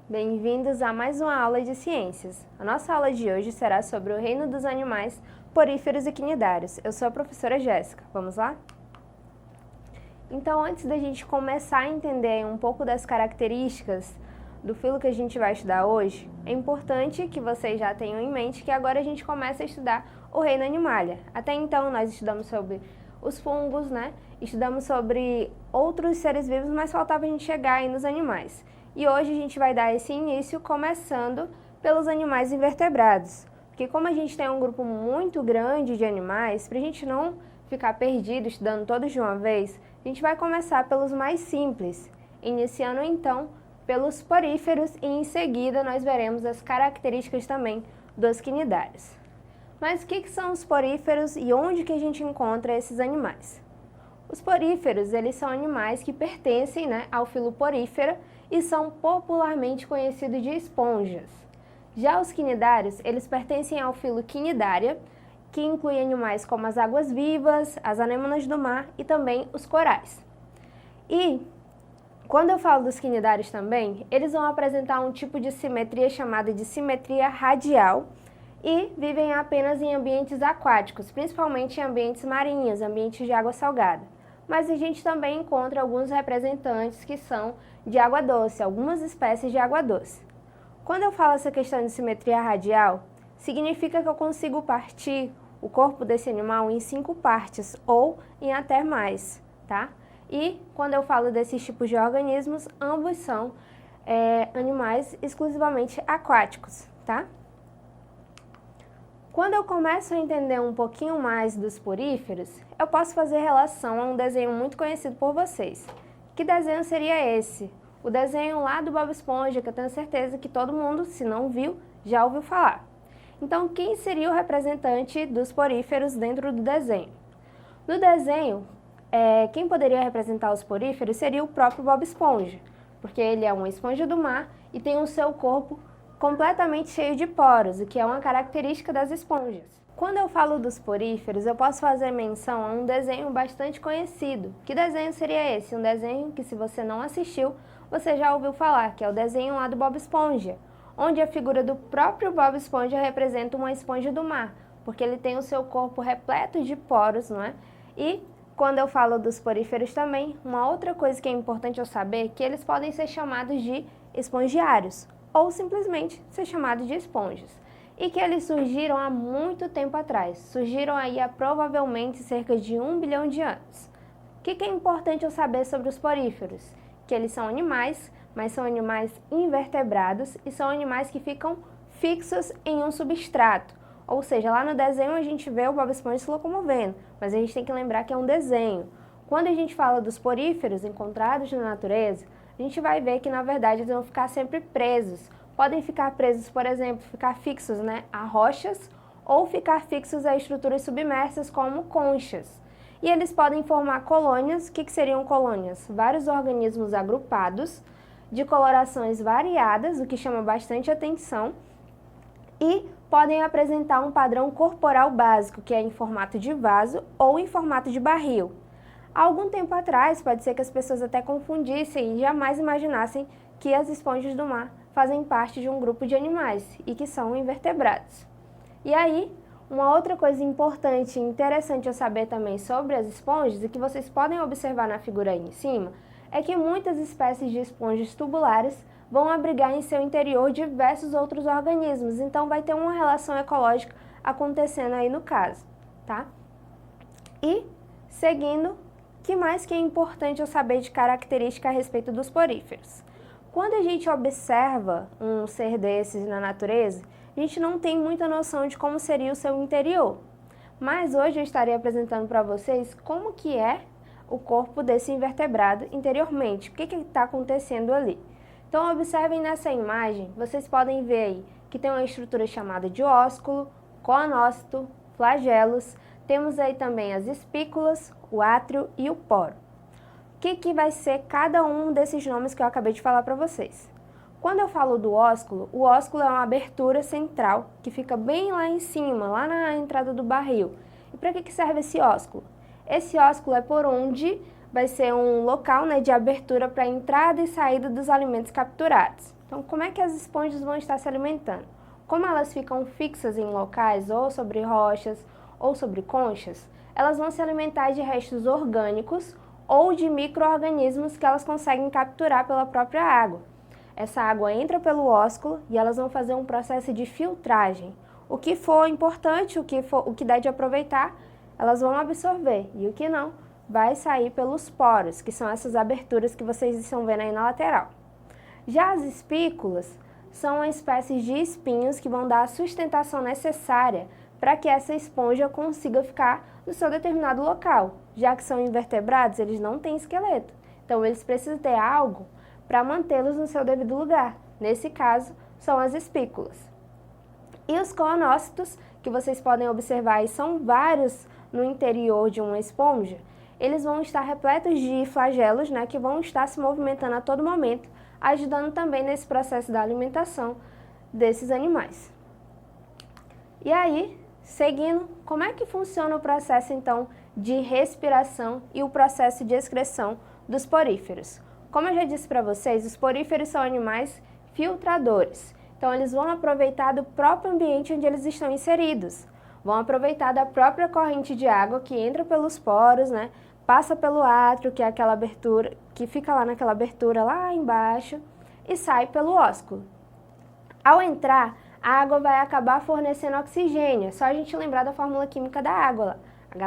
Bem-vindos a mais uma aula de ciências. A nossa aula de hoje será sobre o reino dos animais poríferos e quinidários. Eu sou a professora Jéssica. Vamos lá? Então, antes da gente começar a entender um pouco das características do filo que a gente vai estudar hoje, é importante que vocês já tenham em mente que agora a gente começa a estudar o reino Animalia. Até então, nós estudamos sobre os fungos, Estudamos sobre outros seres vivos, mas faltava a gente chegar aí nos animais. E hoje a gente vai dar esse início começando pelos animais invertebrados. Porque como a gente tem um grupo muito grande de animais, para a gente não ficar perdido estudando todos de uma vez, a gente vai começar pelos mais simples, iniciando então pelos poríferos e em seguida nós veremos as características também dos quinidários. Mas o que são os poríferos e onde que a gente encontra esses animais? Os poríferos, eles são animais que pertencem ao filo Porífera e são popularmente conhecidos de esponjas. Já os quinidários, eles pertencem ao filo Quinidária, que inclui animais como as águas-vivas, as anêmonas do mar e também os corais. E quando eu falo dos quinidários também, eles vão apresentar um tipo de simetria chamada de simetria radial e vivem apenas em ambientes aquáticos, principalmente em ambientes marinhos, ambientes de água salgada. Mas a gente também encontra alguns representantes que são de água doce, algumas espécies de água doce. Quando eu falo essa questão de simetria radial, significa que eu consigo partir o corpo desse animal em 5 partes ou em até mais, tá? E quando eu falo desses tipos de organismos, ambos são animais exclusivamente aquáticos, tá? Quando eu começo a entender um pouquinho mais dos poríferos, eu posso fazer relação a um desenho muito conhecido por vocês. Que desenho seria esse? O desenho lá do Bob Esponja, que eu tenho certeza que todo mundo, se não viu, já ouviu falar. Então, quem seria o representante dos poríferos dentro do desenho? No desenho, quem poderia representar os poríferos seria o próprio Bob Esponja, porque ele é uma esponja do mar e tem o seu corpo completamente cheio de poros, o que é uma característica das esponjas. Quando eu falo dos poríferos, eu posso fazer menção a um desenho bastante conhecido. Que desenho seria esse? Um desenho que, se você não assistiu, você já ouviu falar, que é o desenho lá do Bob Esponja, onde a figura do próprio Bob Esponja representa uma esponja do mar, porque ele tem o seu corpo repleto de poros, não é? E quando eu falo dos poríferos também, uma outra coisa que é importante eu saber é que eles podem ser chamados de espongiários, ou simplesmente ser chamados de esponjas, e que eles surgiram há muito tempo atrás, surgiram aí há provavelmente cerca de 1 bilhão de anos. O que é importante eu saber sobre os poríferos? Que eles são animais, mas são animais invertebrados e são animais que ficam fixos em um substrato, ou seja, lá no desenho a gente vê o Bob Esponja se locomovendo, mas a gente tem que lembrar que é um desenho. Quando a gente fala dos poríferos encontrados na natureza, a gente vai ver que, na verdade, eles vão ficar sempre presos. Podem ficar presos, por exemplo, ficar fixos a rochas ou ficar fixos a estruturas submersas, como conchas. E eles podem formar colônias. O que seriam colônias? Vários organismos agrupados, de colorações variadas, o que chama bastante atenção, e podem apresentar um padrão corporal básico, que é em formato de vaso ou em formato de barril. Há algum tempo atrás, pode ser que as pessoas até confundissem e jamais imaginassem que as esponjas do mar fazem parte de um grupo de animais e que são invertebrados. E aí, uma outra coisa importante e interessante eu saber também sobre as esponjas, e que vocês podem observar na figura aí em cima, é que muitas espécies de esponjas tubulares vão abrigar em seu interior diversos outros organismos, então vai ter uma relação ecológica acontecendo aí no caso, tá? E, seguindo, que mais que é importante eu saber de característica a respeito dos poríferos? Quando a gente observa um ser desses na natureza, a gente não tem muita noção de como seria o seu interior. Mas hoje eu estarei apresentando para vocês como que é o corpo desse invertebrado interiormente, o que está acontecendo ali. Então observem nessa imagem, vocês podem ver aí que tem uma estrutura chamada de ósculo, coanócito, flagelos, temos aí também as espículas, o átrio e o poro. O que vai ser cada um desses nomes que eu acabei de falar para vocês? Quando eu falo do ósculo, o ósculo é uma abertura central que fica bem lá em cima, lá na entrada do barril. E para que serve esse ósculo? Esse ósculo é por onde vai ser um local de abertura para a entrada e saída dos alimentos capturados. Então, como é que as esponjas vão estar se alimentando? Como elas ficam fixas em locais ou sobre rochas ou sobre conchas, elas vão se alimentar de restos orgânicos ou de micro-organismos que elas conseguem capturar pela própria água. Essa água entra pelo ósculo e elas vão fazer um processo de filtragem. O que for importante, o que der de aproveitar, elas vão absorver, e o que não, vai sair pelos poros, que são essas aberturas que vocês estão vendo aí na lateral. Já as espículas são uma espécie de espinhos que vão dar a sustentação necessária para que essa esponja consiga ficar no seu determinado local. Já que são invertebrados, eles não têm esqueleto, então eles precisam ter algo para mantê-los no seu devido lugar. Nesse caso, são as espículas. E os coonócitos, que vocês podem observar, e são vários no interior de uma esponja, eles vão estar repletos de flagelos, né, que vão estar se movimentando a todo momento, ajudando também nesse processo da alimentação desses animais. E aí, seguindo, como é que funciona o processo, então, de respiração e o processo de excreção dos poríferos? Como eu já disse para vocês, os poríferos são animais filtradores. Então, eles vão aproveitar do próprio ambiente onde eles estão inseridos. Vão aproveitar da própria corrente de água que entra pelos poros, né? Passa pelo átrio, que é aquela abertura, que fica lá naquela abertura lá embaixo, e sai pelo ósculo. Ao entrar, a água vai acabar fornecendo oxigênio. É só a gente lembrar da fórmula química da água lá,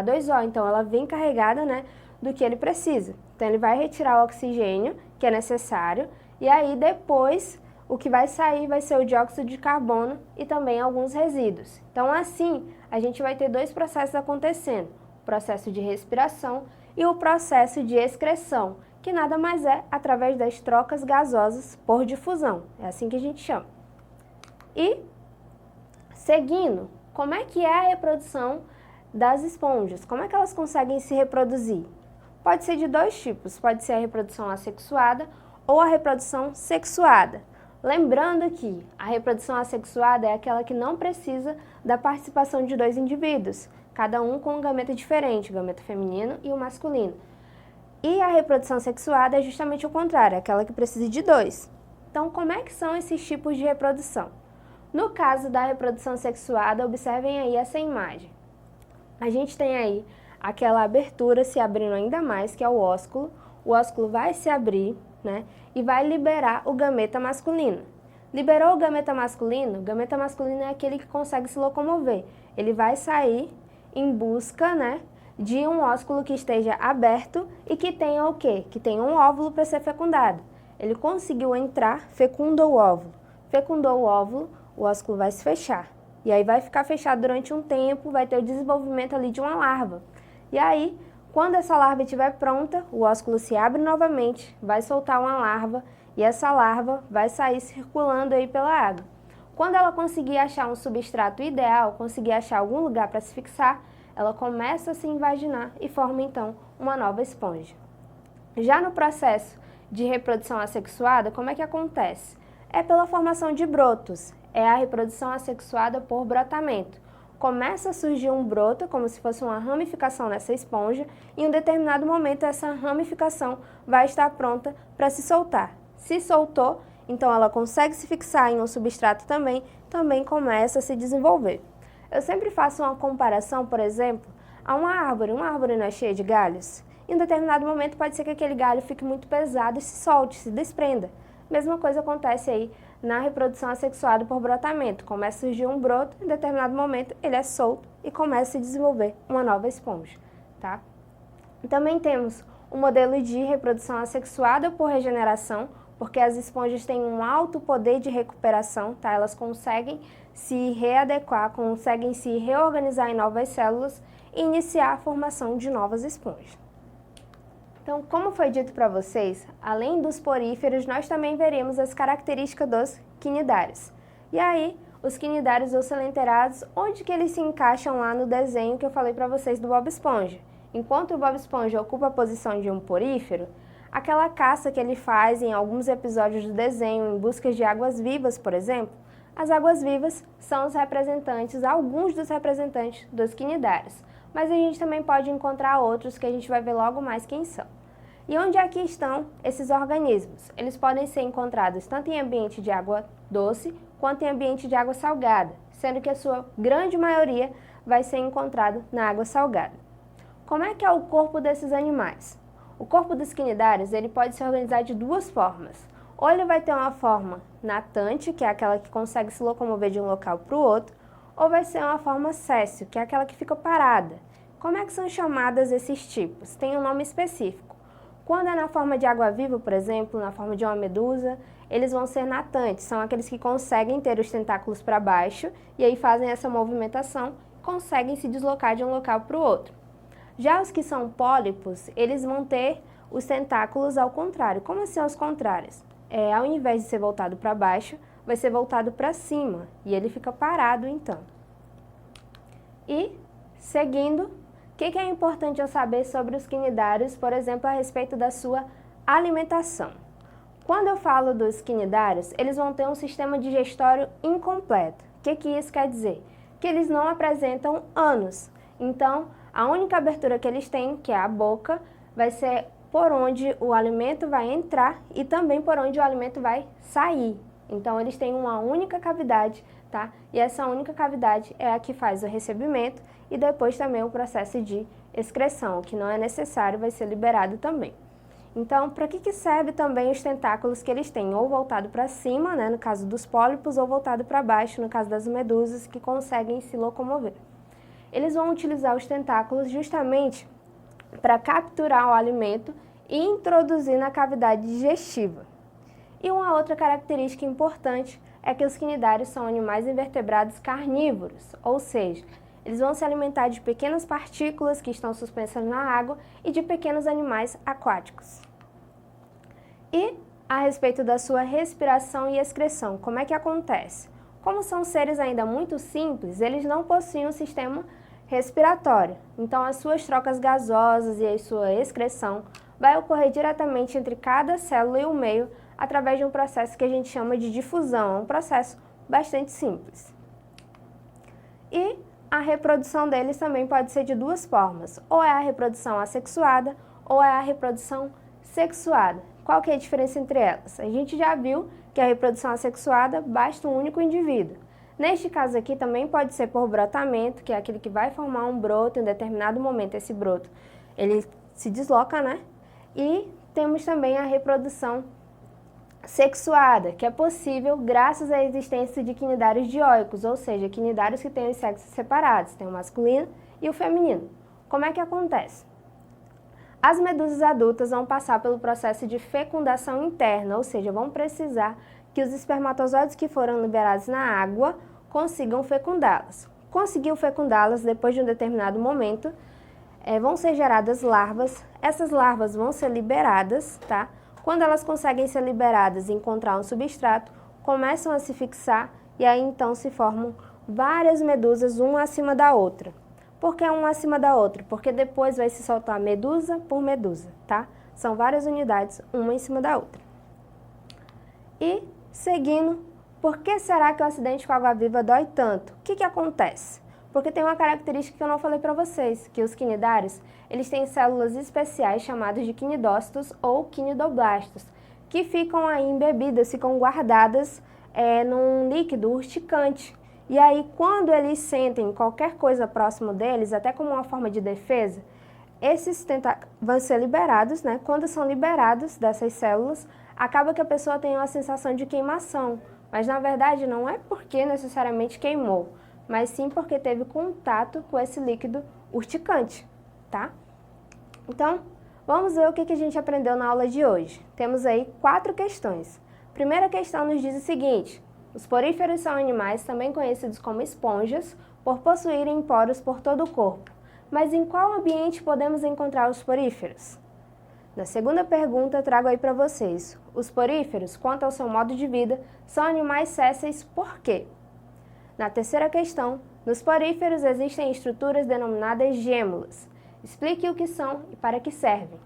H2O. Então, ela vem carregada, né, do que ele precisa. Então, ele vai retirar o oxigênio, que é necessário, e aí depois o que vai sair vai ser o dióxido de carbono e também alguns resíduos. Então, assim, a gente vai ter dois processos acontecendo, o processo de respiração e o processo de excreção, que nada mais é através das trocas gasosas por difusão, é assim que a gente chama. E, seguindo, como é que é a reprodução das esponjas? Como é que elas conseguem se reproduzir? Pode ser de dois tipos, pode ser a reprodução assexuada ou a reprodução sexuada. Lembrando que a reprodução assexuada é aquela que não precisa da participação de dois indivíduos, cada um com um gameta diferente, o gameta feminino e o masculino. E a reprodução sexuada é justamente o contrário, aquela que precisa de dois. Então, como é que são esses tipos de reprodução? No caso da reprodução sexuada, observem aí essa imagem. A gente tem aí aquela abertura se abrindo ainda mais, que é o ósculo vai se abrir, né, e vai liberar o gameta masculino. Liberou o gameta masculino é aquele que consegue se locomover. Ele vai sair em busca, né, de um ósculo que esteja aberto e que tenha o quê? Que tenha um óvulo para ser fecundado. Ele conseguiu entrar, fecundou o óvulo. Fecundou o óvulo, o ósculo vai se fechar. E aí vai ficar fechado durante um tempo, vai ter o desenvolvimento ali de uma larva. E aí, quando essa larva estiver pronta, o ósculo se abre novamente, vai soltar uma larva e essa larva vai sair circulando aí pela água. Quando ela conseguir achar um substrato ideal, conseguir achar algum lugar para se fixar, ela começa a se invaginar e forma então uma nova esponja. Já no processo de reprodução assexuada, como é que acontece? É pela formação de brotos, é a reprodução assexuada por brotamento. Começa a surgir um broto, como se fosse uma ramificação nessa esponja, e em um determinado momento essa ramificação vai estar pronta para se soltar. Se soltou, então ela consegue se fixar em um substrato também começa a se desenvolver. Eu sempre faço uma comparação, por exemplo, a uma árvore não é cheia de galhos? Em um determinado momento pode ser que aquele galho fique muito pesado e se solte, se desprenda. Mesma coisa acontece aí na reprodução assexuada por brotamento. Começa a surgir um broto, em determinado momento ele é solto e começa a se desenvolver uma nova esponja, tá? Também temos o modelo de reprodução assexuada por regeneração, porque as esponjas têm um alto poder de recuperação, tá? Elas conseguem se readequar, conseguem se reorganizar em novas células e iniciar a formação de novas esponjas. Então, como foi dito para vocês, além dos poríferos, nós também veremos as características dos quinidários. E aí, os quinidários ou selenterados, onde que eles se encaixam lá no desenho que eu falei para vocês do Bob Esponja? Enquanto o Bob Esponja ocupa a posição de um porífero, aquela caça que ele faz em alguns episódios do desenho em busca de águas-vivas, por exemplo, as águas-vivas são os representantes, alguns dos representantes dos quinidários. Mas a gente também pode encontrar outros que a gente vai ver logo mais quem são. E onde é que estão esses organismos? Eles podem ser encontrados tanto em ambiente de água doce quanto em ambiente de água salgada, sendo que a sua grande maioria vai ser encontrado na água salgada. Como é que é o corpo desses animais? O corpo dos quinidários ele pode se organizar de duas formas. Ou ele vai ter uma forma natante, que é aquela que consegue se locomover de um local para o outro, ou vai ser uma forma séssil, que é aquela que fica parada. Como é que são chamadas esses tipos? Tem um nome específico. Quando é na forma de água-viva, por exemplo, na forma de uma medusa, eles vão ser natantes, são aqueles que conseguem ter os tentáculos para baixo e aí fazem essa movimentação, conseguem se deslocar de um local para o outro. Já os que são pólipos, eles vão ter os tentáculos ao contrário. Como assim aos contrários? Ao invés de ser voltado para baixo, vai ser voltado para cima e ele fica parado então. E, seguindo, o que é importante eu saber sobre os quinidários, por exemplo, a respeito da sua alimentação? Quando eu falo dos quinidários, eles vão ter um sistema digestório incompleto. O que isso quer dizer? Que eles não apresentam ânus. Então, a única abertura que eles têm, que é a boca, vai ser por onde o alimento vai entrar e também por onde o alimento vai sair. Então, eles têm uma única cavidade, tá? E essa única cavidade é a que faz o recebimento e depois também o processo de excreção, que não é necessário, vai ser liberado também. Então, para que serve também os tentáculos que eles têm? Ou voltado para cima, né, no caso dos pólipos, ou voltado para baixo, no caso das medusas, que conseguem se locomover. Eles vão utilizar os tentáculos justamente para capturar o alimento e introduzir na cavidade digestiva. E uma outra característica importante é que os quinidários são animais invertebrados carnívoros, ou seja, eles vão se alimentar de pequenas partículas que estão suspensas na água e de pequenos animais aquáticos. E a respeito da sua respiração e excreção, como é que acontece? Como são seres ainda muito simples, eles não possuem um sistema respiratório. Então, as suas trocas gasosas e a sua excreção vai ocorrer diretamente entre cada célula e o meio através de um processo que a gente chama de difusão, um processo bastante simples. E a reprodução deles também pode ser de duas formas, ou é a reprodução assexuada ou é a reprodução sexuada. Qual que é a diferença entre elas? A gente já viu que a reprodução assexuada basta um único indivíduo. Neste caso aqui também pode ser por brotamento, que é aquele que vai formar um broto, em determinado momento esse broto ele se desloca, né? E temos também a reprodução sexuada, que é possível graças à existência de quinidários dioicos, ou seja, quinidários que têm os sexos separados, tem o masculino e o feminino. Como é que acontece? As medusas adultas vão passar pelo processo de fecundação interna, ou seja, vão precisar que os espermatozoides que foram liberados na água consigam fecundá-las. Conseguiu fecundá-las depois de um determinado momento, vão ser geradas larvas, essas larvas vão ser liberadas, tá? Quando elas conseguem ser liberadas e encontrar um substrato, começam a se fixar e aí então se formam várias medusas, uma acima da outra. Por que uma acima da outra? Porque depois vai se soltar medusa por medusa, tá? São várias unidades, uma em cima da outra. E, seguindo, por que será que o acidente com água-viva dói tanto? O que acontece? Porque tem uma característica que eu não falei para vocês, que os quinidários, eles têm células especiais chamadas de quinidócitos ou quinidoblastos, que ficam aí embebidas, ficam guardadas num líquido urticante. E aí, quando eles sentem qualquer coisa próximo deles, até como uma forma de defesa, esses tentáculos vão ser liberados, né? Quando são liberados dessas células, acaba que a pessoa tem uma sensação de queimação, mas na verdade não é porque necessariamente queimou, mas sim porque teve contato com esse líquido urticante, tá? Então, vamos ver o que a gente aprendeu na aula de hoje. Temos aí 4 questões. Primeira questão nos diz o seguinte: os poríferos são animais também conhecidos como esponjas por possuírem poros por todo o corpo. Mas em qual ambiente podemos encontrar os poríferos? Na segunda pergunta, trago aí para vocês. Os poríferos, quanto ao seu modo de vida, são animais sésseis por quê? Na terceira questão, nos poríferos existem estruturas denominadas gêmulas. Explique o que são e para que servem.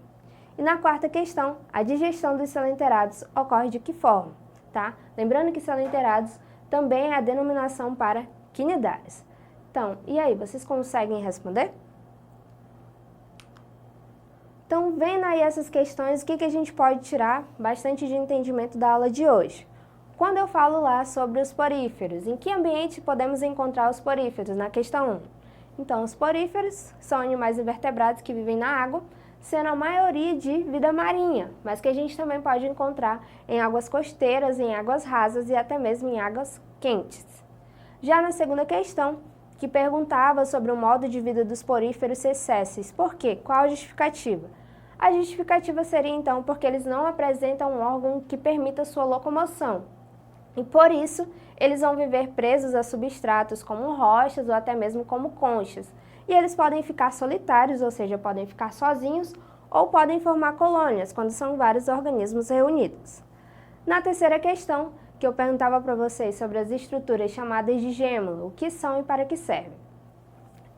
E na quarta questão, a digestão dos selenterados ocorre de que forma? Tá? Lembrando que selenterados também é a denominação para quinidários. Então, e aí, vocês conseguem responder? Então, vendo aí essas questões, o que a gente pode tirar bastante de entendimento da aula de hoje? Quando eu falo lá sobre os poríferos, em que ambiente podemos encontrar os poríferos? Na questão 1. Então, os poríferos são animais invertebrados que vivem na água, sendo a maioria de vida marinha, mas que a gente também pode encontrar em águas costeiras, em águas rasas e até mesmo em águas quentes. Já na segunda questão, que perguntava sobre o modo de vida dos poríferos cessesses. Por quê? Qual a justificativa? A justificativa seria, então, porque eles não apresentam um órgão que permita sua locomoção. E, por isso, eles vão viver presos a substratos como rochas ou até mesmo como conchas. E eles podem ficar solitários, ou seja, podem ficar sozinhos, ou podem formar colônias, quando são vários organismos reunidos. Na terceira questão, que eu perguntava para vocês sobre as estruturas chamadas de gêmulo, o que são e para que servem.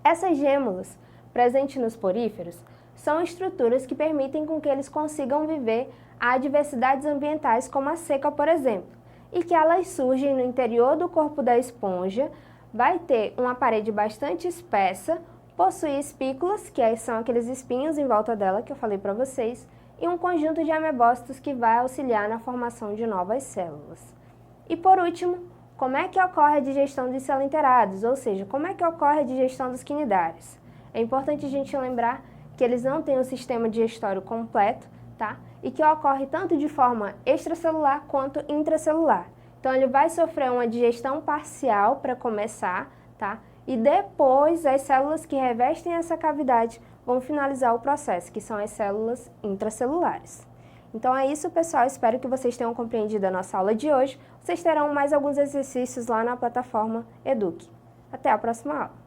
Essas gêmulas, presentes nos poríferos, são estruturas que permitem com que eles consigam viver a adversidades ambientais como a seca, por exemplo, e que elas surgem no interior do corpo da esponja, vai ter uma parede bastante espessa, possui espículas, que são aqueles espinhos em volta dela que eu falei para vocês, e um conjunto de amebócitos que vai auxiliar na formação de novas células. E por último, como é que ocorre a digestão dos selenterados, ou seja, como é que ocorre a digestão dos quinidários? É importante a gente lembrar que eles não têm um sistema digestório completo, tá? E que ocorre tanto de forma extracelular quanto intracelular. Então, ele vai sofrer uma digestão parcial para começar, tá? E depois, as células que revestem essa cavidade vão finalizar o processo, que são as células intracelulares. Então é isso, pessoal. Espero que vocês tenham compreendido a nossa aula de hoje. Vocês terão mais alguns exercícios lá na plataforma Eduque. Até a próxima aula.